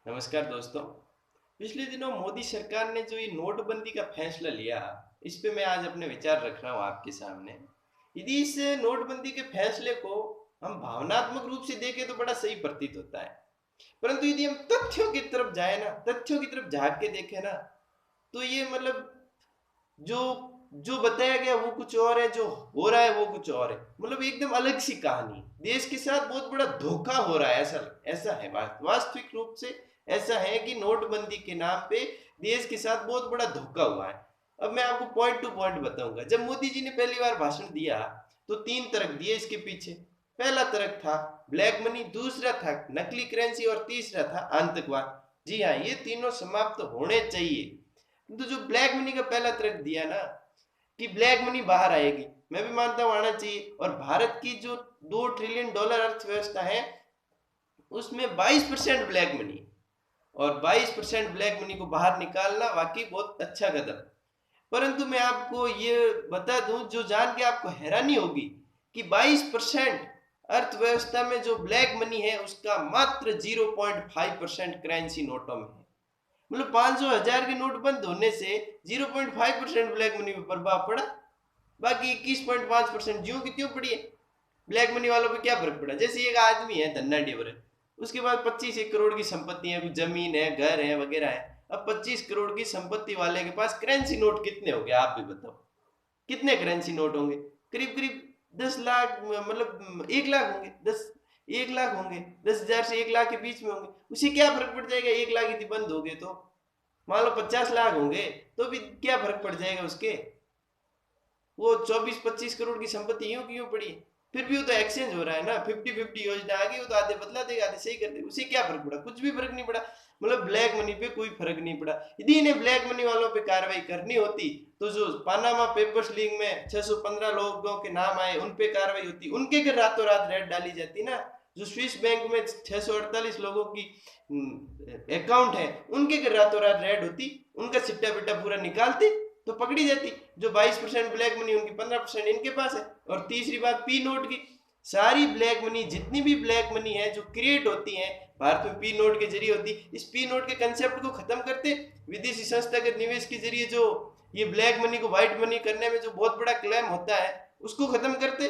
नमस्कार दोस्तों। पिछले दिनों मोदी सरकार ने जो ये नोटबंदी का फैसला लिया, इस पे मैं आज अपने विचार रख रहा हूँ आपके सामने। यदि इस नोटबंदी के फैसले को हम भावनात्मक रूप से देखें तो बड़ा सही प्रतीत होता है, परंतु यदि हम तथ्यों की तरफ जाए ना, तथ्यों की तरफ झांक के देखें ना, तो ये मतलब जो जो बताया गया वो कुछ और है, जो हो रहा है वो कुछ और है। मतलब एकदम अलग सी कहानी, देश के साथ बहुत बड़ा धोखा हो रहा है। ऐसा ऐसा है, वास्तविक रूप से ऐसा है कि नोटबंदी के नाम पे देश के साथ बहुत बड़ा धोखा हुआ है। अब मैं आपको पॉइंट टू पॉइंट बताऊंगा। जब मोदी जी ने पहली बार भाषण दिया तो तीन तर्क दिए इसके पीछे। पहला तर्क था ब्लैक मनी, दूसरा था नकली करेंसी और तीसरा था आतंकवाद। जी हाँ, ये तीनों समाप्त होने चाहिए। तो जो ब्लैक मनी का पहला तर्क दिया ना कि ब्लैक मनी बाहर आएगी, मैं भी मानता हूं आना चाहिए। और भारत की जो $2 ट्रिलियन अर्थव्यवस्था है उसमें 22% ब्लैक मनी, और 22% ब्लैक मनी को बाहर निकालना वाकई बहुत अच्छा कदम। परंतु मैं आपको ये बता दूं, जो जान के आपको हैरानी होगी कि 22% अर्थव्यवस्था में जो ब्लैक मनी है उसका मात्र 0.5% करेंसी नोटों में है। मतलब 500,000 के नोट बंद होने से 0.5% ब्लैक मनी पर प्रभाव पड़ा, बाकी 21.5% ज्यों की त्यों पड़ी है। ब्लैक मनी वालों पे क्या फर्क पड़ा? जैसे एक आदमी है धन्ना डेवर है, उसके पास 25 1 करोड़ की संपत्ति है, कुछ जमीन है, घर है वगैरह है। अब 25 करोड़ की संपत्ति वाले के पास करेंसी नोट कितने हो गए आप भी बताओ? कितने करेंसी नोट होंगे? करीब करीब 10 लाख, मतलब 1 लाख होंगे। 1 लाख होंगे, 10,000 से 1 लाख के बीच में होंगे। उसे क्या फर्क पड़ जाएगा? 1 लाख यदि बंद हो गए तो मान लो 50 लाख होंगे तो भी क्या फर्क पड़ जाएगा उसके? वो 24 25 करोड़ की संपत्ति यूं क्यों पड़ी? फिर भी वो तो एक्सचेंज हो रहा है ना, 50-50 योजना आ गई, वो तो आधे बदला देगा आधे सही कर देगा। उसे क्या फर्क पड़ा? कुछ भी फर्क नहीं पड़ा। मतलब ब्लैक मनी पे कोई फर्क नहीं पड़ा। यदि इन्हें ब्लैक मनी वालों पे कार्रवाई करनी होती तो जो पानामा पेपर्स लीक में 615 लोगों के नाम आए उन पे कार्रवाई होती, उनके घर रातों रात रेड डाली जाती ना। जो स्विस बैंक में 648 लोगों की अकाउंट है उनके घर रातों रात रेड होती, उनका सिट्टा बिट्टा पूरा निकालते तो पकड़ी जाती। जो 22% ब्लैक मनी उनकी 15% इनके पास है। और तीसरी बात पी नोट की, सारी ब्लैक मनी, जितनी भी ब्लैक मनी है जो क्रिएट होती है भारत में पी नोट के जरिए होती, इस पी नोट के कंसेप्ट को खत्म करते। विदेशी संस्थागत निवेश के जरिए जो ये ब्लैक मनी को व्हाइट मनी करने में जो बहुत बड़ा क्लेम होता है उसको खत्म करते।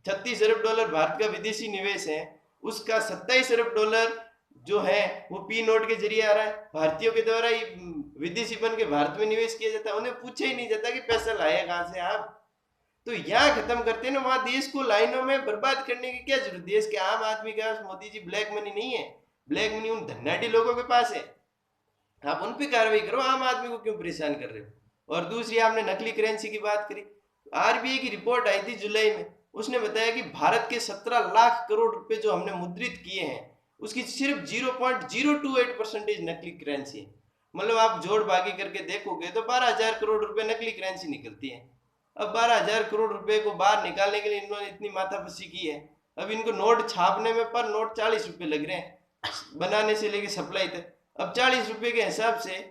$36 अरब भारत का विदेशी निवेश है, उसका $27 अरब जो है वो पी नोट के जरिए आ रहा है। भारतीयों के द्वारा ही विदेशी बन के भारत में निवेश किया जाता है, उन्हें पूछा ही नहीं जाता कि पैसा लाया कहाँ से आप। तो यहाँ खत्म करते हैं ना, वहां देश को लाइनों में बर्बाद करने की क्या जरूरत? देश के आम आदमी के पास मोदी जी ब्लैक मनी नहीं है, ब्लैक मनी उन धन्नाटी लोगों के पास है। आप उन पे कार्रवाई करो, आम आदमी को क्यों परेशान कर रहे हो? और दूसरी आपने नकली करेंसी की बात करी। आरबीआई की रिपोर्ट आई थी जुलाई में, उसने बताया कि भारत के 17 लाख करोड़ रुपए जो हमने मुद्रित किए हैं उसकी सिर्फ 0.028% नकली करेंसी है। मतलब आप जोड़ बागी करके देखोगे तो 12,000 करोड़ रुपए नकली करेंसी निकलती है। अब 12,000 करोड़ रुपए को बाहर निकालने के लिए इन्होंने इतनी माथापच्ची की है। अब इनको नोट छापने में पर नोट 40 रुपए लग रहे हैं, बनाने से लेके सप्लाई तक। अब 40 रुपए के हिसाब से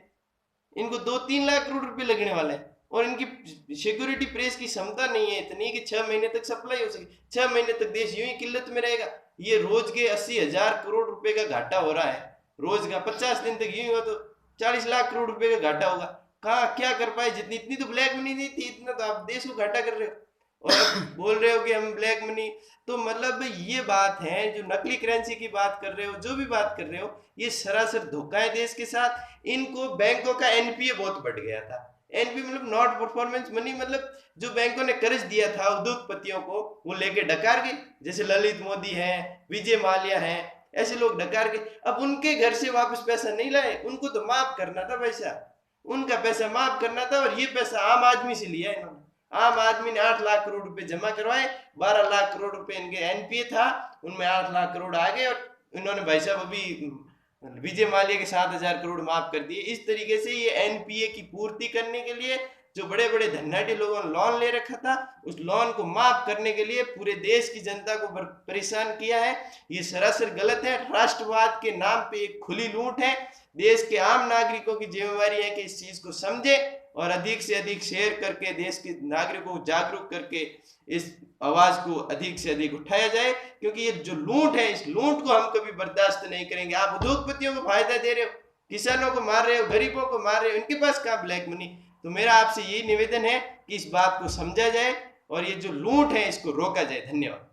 इनको 2-3 लाख करोड़ रुपए लगने वाले हैं। और इनकी सिक्योरिटी प्रेस की क्षमता नहीं है इतनी कि 6 महीने तक सप्लाई हो सके। 6 महीने तक देश यूं ही किल्लत में रहेगा। ये रोज के 80,000 करोड़ रुपए का घाटा हो रहा है, रोज का 50 दिन तक यूं हुआ तो 40 लाख करोड़ रुपए का घाटा होगा। कहाँ क्या कर पाए? जितनी इतनी तो ब्लैक मनी नहीं थी, इतना तो आप देश को घाटा कर रहे हो। और अब बोल रहे हो कि हम ब्लैक मनी, तो मतलब ये बात है। जो नकली करेंसी की बात कर रहे हो, जो भी बात कर रहे हो, ये सरासर धोखा है देश के साथ। इनको बैंकों का एनपीए बहुत बढ़ गया था। एनपीए मतलब नॉट परफॉर्मेंस मनी, मतलब जो बैंकों ने कर्ज दिया था उद्योगपतियों को वो लेके डकार गए। जैसे ललित मोदी है, विजय माल्या है, ऐसे लोग डकार गए। अब उनके घर से वापस पैसा नहीं लाए, उनको तो माफ करना था पैसा, उनका पैसा माफ करना था। और ये पैसा आम आदमी से लिया इन्होंने। आम आदमी ने 8 लाख करोड़ रुपए जमा करवाए, 12 लाख करोड़ रुपए इनके एनपीए था, उनमें 8 लाख करोड़ आ गए। और इन्होंने भाई साहब अभी विजय माल्या के 7,000 करोड़ माफ कर दिए। इस तरीके से ये एनपीए की पूर्ति करने के लिए जो बड़े बड़े धन्नाटे लोगों ने लोन ले रखा था, उस लोन को माफ करने के लिए पूरे देश की जनता को परेशान किया है। ये सरासर गलत है। राष्ट्रवाद के नाम पे एक खुली लूट है। देश के आम नागरिकों की जिम्मेवारी है कि इस चीज को समझे और अधिक से अधिक शेयर करके देश के नागरिकों को जागरूक करके इस आवाज को अधिक से अधिक उठाया जाए, क्योंकि ये जो लूट है, इस लूट को हम कभी बर्दाश्त नहीं करेंगे। आप उद्योगपतियों को फायदा दे रहे हो, किसानों को मार रहे हो, गरीबों को मार रहे हो, इनके पास कहाँ ब्लैक मनी। तो मेरा आपसे यही निवेदन है कि इस बात को समझा जाए और ये जो लूट है इसको रोका जाए। धन्यवाद।